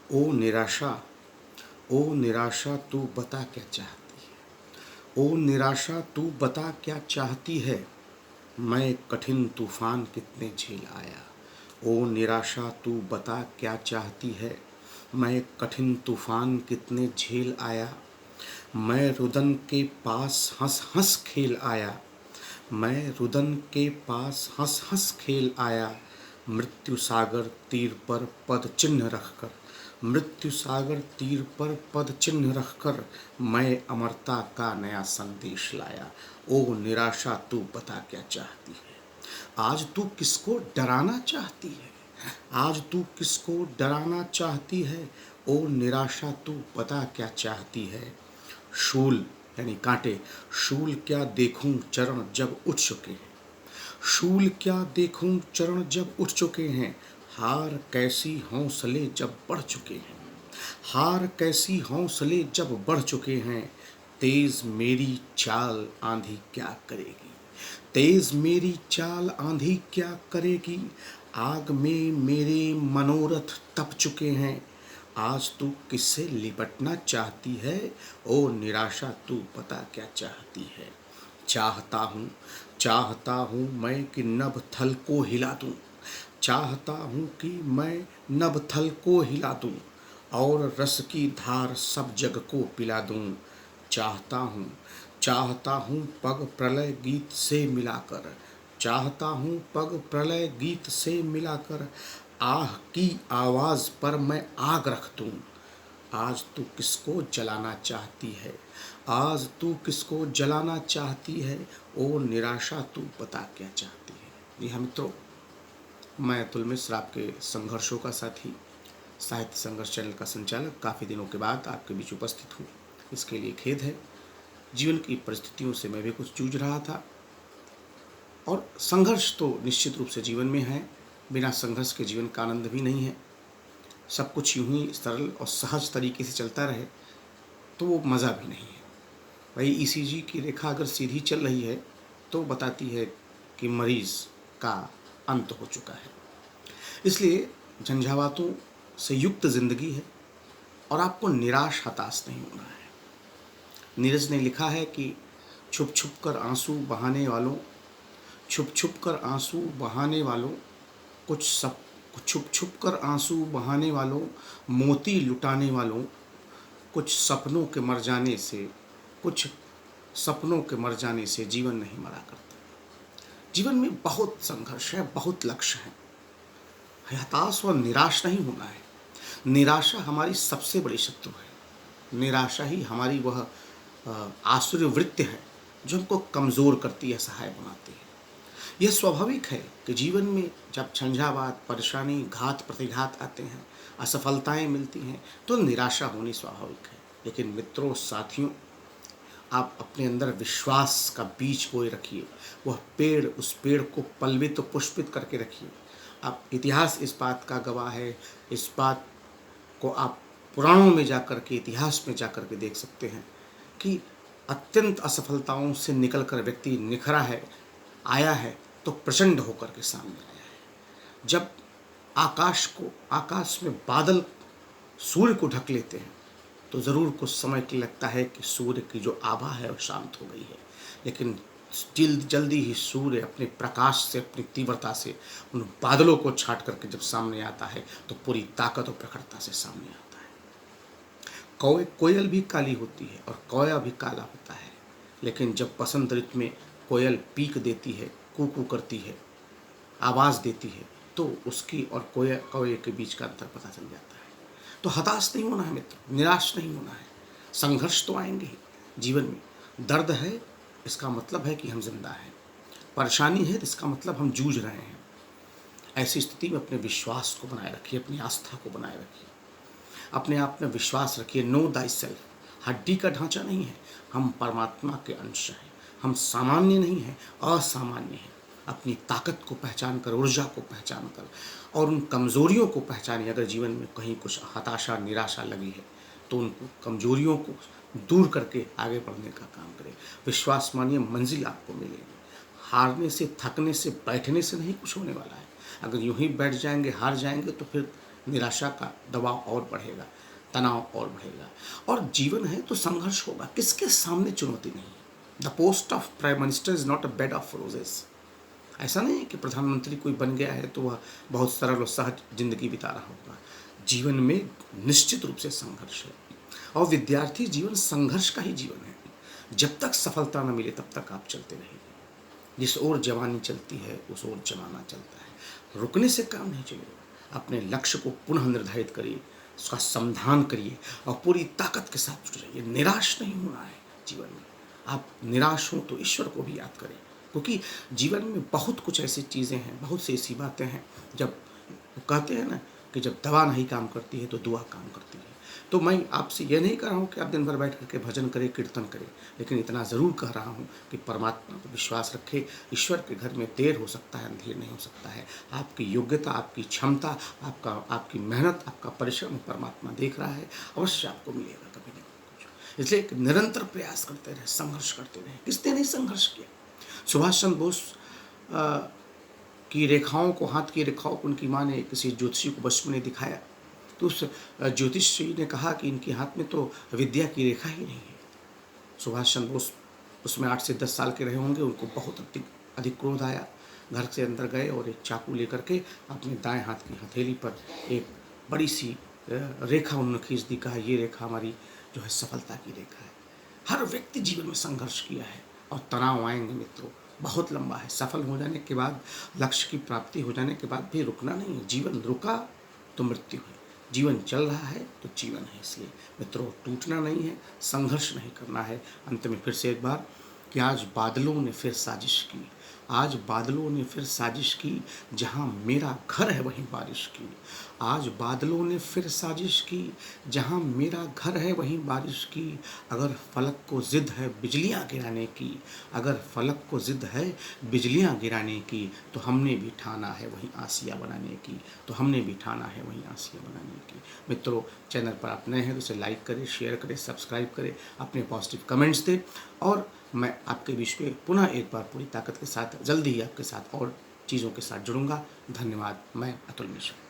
ओ निराशा, ओ निराशा तू बता क्या चाहती है। ओ निराशा तू बता क्या चाहती है। मैं कठिन तूफान कितने झेल आया। ओ निराशा तू बता क्या चाहती है। मैं कठिन तूफान कितने झेल आया। मैं रुदन के पास हंस हंस खेल आया। मैं रुदन के पास हंस हंस खेल आया। मृत्यु सागर तीर पर पद चिन्ह रखकर, मृत्यु सागर तीर पर पद चिन्ह रखकर मैं अमरता का नया संदेश लाया। ओ निराशा तू बता क्या चाहती है। आज तू किसको डराना चाहती है। आज तू किसको डराना चाहती है। ओ निराशा तू बता क्या चाहती है। शूल यानी कांटे, शूल क्या देखूं चरण जब उठ चुके हैं। शूल क्या देखूं चरण जब उठ चुके हैं। हार कैसी हौसले जब बढ़ चुके हैं। हार कैसी हौसले जब बढ़ चुके हैं। तेज मेरी चाल आंधी क्या करेगी। तेज मेरी चाल आंधी क्या करेगी। आग में मेरे मनोरथ तप चुके हैं। आज तू किससे लिपटना चाहती है। ओ निराशा तू बता क्या चाहती है। चाहता हूँ मैं कि नभ थल को हिला दूँ। चाहता हूँ कि मैं नभ थल को हिला दूँ और रस की धार सब जग को पिला दूँ। चाहता हूँ चाहता हूँ पग प्रलय गीत से मिलाकर। चाहता हूँ पग प्रलय गीत से मिलाकर। आह की आवाज़ पर मैं आग रख दूँ। आज तू किसको जलाना चाहती है। आज तू किसको जलाना चाहती है। ओ निराशा तू बता क्या चाहती है। जी हाँ मित्रों, मैं अतुल मिश्र, आपके संघर्षों का साथी, साहित्य संघर्ष चैनल का संचालक, काफ़ी दिनों के बाद आपके बीच उपस्थित हूँ। इसके लिए खेद है। जीवन की परिस्थितियों से मैं भी कुछ जूझ रहा था और संघर्ष तो निश्चित रूप से जीवन में है। बिना संघर्ष के जीवन का आनंद भी नहीं है। सब कुछ यूं ही सरल और सहज तरीके से चलता रहे तो वो मज़ा भी नहीं है। वही ईसीजी की रेखा अगर सीधी चल रही है तो बताती है कि मरीज़ का अंत हो चुका है। इसलिए झंझावातों से युक्त ज़िंदगी है और आपको निराश हताश नहीं होना है। नीरज ने लिखा है कि छुप छुप कर आंसू बहाने वालों, छुप छुप कर आंसू बहाने वालों, कुछ सब छुप छुप कर आंसू बहाने वालों, मोती लुटाने वालों, कुछ सपनों के मर जाने से, कुछ सपनों के मर जाने से जीवन नहीं मरा करता। जीवन में बहुत संघर्ष है, बहुत लक्ष्य है। हताश और निराश नहीं होना है। निराशा हमारी सबसे बड़ी शत्रु है। निराशा ही हमारी वह आसुरी वृत्ति है जो हमको कमज़ोर करती है, असहाय बनाती है। यह स्वाभाविक है कि जीवन में जब झंझावात, परेशानी, घात प्रतिघात आते हैं, असफलताएं मिलती हैं तो निराशा होनी स्वाभाविक है। लेकिन मित्रों, साथियों, आप अपने अंदर विश्वास का बीज बोए रखिए। वह पेड़, उस पेड़ को पल्लवित और पुष्पित करके रखिए। आप इतिहास इस बात का गवाह है। इस बात को आप पुराणों में जाकर के, इतिहास में जाकर के देख सकते हैं कि अत्यंत असफलताओं से निकलकर व्यक्ति निखरा है, आया है तो प्रचंड होकर के सामने आया है। जब आकाश में बादल सूर्य को ढक लेते हैं तो ज़रूर कुछ समय के लगता है कि सूर्य की जो आभा है वो शांत हो गई है। लेकिन जल्दी ही सूर्य अपने प्रकाश से, अपनी तीव्रता से उन बादलों को छाट करके जब सामने आता है तो पूरी ताकत और प्रखरता से सामने आता है। कोयल भी काली होती है और कौया भी काला होता है, लेकिन जब बसंत ऋतु में कोयल पीक देती है, कू करती है, आवाज़ देती है, तो उसकी और कौए के बीच का अंतर पता चल जाता है। तो हताश नहीं होना है मित्र, निराश नहीं होना है। संघर्ष तो आएंगे ही जीवन में। दर्द है इसका मतलब है कि हम जिंदा हैं। परेशानी है इसका मतलब हम जूझ रहे हैं। ऐसी स्थिति में अपने विश्वास को बनाए रखिए, अपनी आस्था को बनाए रखिए, अपने आप में विश्वास रखिए। नो दाई सेल्फ हड्डी का ढांचा नहीं है, हम परमात्मा के अंश हैं। हम सामान्य नहीं हैं, असामान्य हैं। अपनी ताकत को पहचान कर, ऊर्जा को पहचान कर और उन कमज़ोरियों को पहचानिए। अगर जीवन में कहीं कुछ हताशा, निराशा लगी है तो उन कमज़ोरियों को दूर करके आगे बढ़ने का काम करें। विश्वास मानिए, मंजिल आपको मिलेगी। हारने से, थकने से, बैठने से नहीं कुछ होने वाला है। अगर यूं ही बैठ जाएंगे, हार जाएंगे तो फिर निराशा का दबाव और बढ़ेगा, तनाव और बढ़ेगा। और जीवन है तो संघर्ष होगा, किसके सामने चुनौती नहीं। The post of prime minister is not a bed of roses. ऐसा नहीं है कि प्रधानमंत्री कोई बन गया है तो वह बहुत सरल और सहज जिंदगी बिता रहा होगा। जीवन में निश्चित रूप से संघर्ष है, और विद्यार्थी जीवन संघर्ष का ही जीवन है। जब तक सफलता न मिले तब तक आप चलते रहिए। जिस ओर जवानी चलती है उस ओर जमाना चलता है। रुकने से काम नहीं चलेगा। अपने लक्ष्य को पुनः निर्धारित करिए, उसका समाधान करिए और पूरी ताकत के साथ जुट जाइए। निराश नहीं होना है जीवन में। आप निराश हो तो ईश्वर को भी याद करें, क्योंकि जीवन में बहुत कुछ ऐसी चीज़ें हैं, बहुत सी ऐसी बातें हैं। जब कहते हैं ना कि जब दवा नहीं काम करती है तो दुआ काम करती है। तो मैं आपसे ये नहीं कह रहा हूँ कि आप दिन भर बैठ करके भजन करें, कीर्तन करें, लेकिन इतना ज़रूर कह रहा हूँ कि परमात्मा को विश्वास रखें। ईश्वर के घर में देर हो सकता है, अंधेर नहीं हो सकता है। आपकी योग्यता, आपकी क्षमता, आपकी मेहनत, आपका परिश्रम परमात्मा देख रहा है। अवश्य आपको मिलेगा कभी ना कभी। इसलिए एक निरंतर प्रयास करते रहे, संघर्ष करते रहे। किसने नहीं संघर्ष किया? सुभाष चंद्र बोस की रेखाओं को, हाथ की रेखाओं को उनकी माँ ने किसी ज्योतिषी को बचपन में दिखाया, तो उस ज्योतिषी ने कहा कि इनके हाथ में तो विद्या की रेखा ही नहीं है। सुभाष चंद्र बोस उसमें 8 से 10 साल के रहे होंगे। उनको बहुत अधिक क्रोध आया। घर से अंदर गए और एक चाकू लेकर के अपने दाएं हाथ की हथेली पर एक बड़ी सी रेखा उन्होंने खींच दी। कहा, ये रेखा हमारी जो है सफलता की रेखा है। हर व्यक्ति जीवन में संघर्ष किया है, और तनाव आएंगे मित्रों, बहुत लंबा है। सफल हो जाने के बाद, लक्ष्य की प्राप्ति हो जाने के बाद भी रुकना नहीं है। जीवन रुका तो मृत्यु है, जीवन चल रहा है तो जीवन है। इसलिए मित्रों, टूटना नहीं है, संघर्ष नहीं करना है। अंत में फिर से एक बार कि आज बादलों ने फिर साजिश की, आज बादलों ने फिर साजिश की, जहाँ मेरा घर है वहीं बारिश की। आज बादलों ने फिर साजिश की, जहाँ मेरा घर है वहीं बारिश की। अगर फलक को ज़िद है बिजलियाँ गिराने की, अगर फलक को ज़िद है बिजलियाँ गिराने की, तो हमने भी ठाना है वहीं आसिया बनाने की, तो हमने भी ठाना है वहीं आसिया बनाने की। मित्रों, चैनल पर आप नए हैं तो इसे लाइक करें, शेयर करें, सब्सक्राइब करें, अपने पॉजिटिव कमेंट्स दें, और मैं आपके बीच में पुनः एक बार पूरी ताकत के साथ जल्दी ही आपके साथ और चीज़ों के साथ जुड़ूंगा। धन्यवाद। मैं अतुल मिश्रा।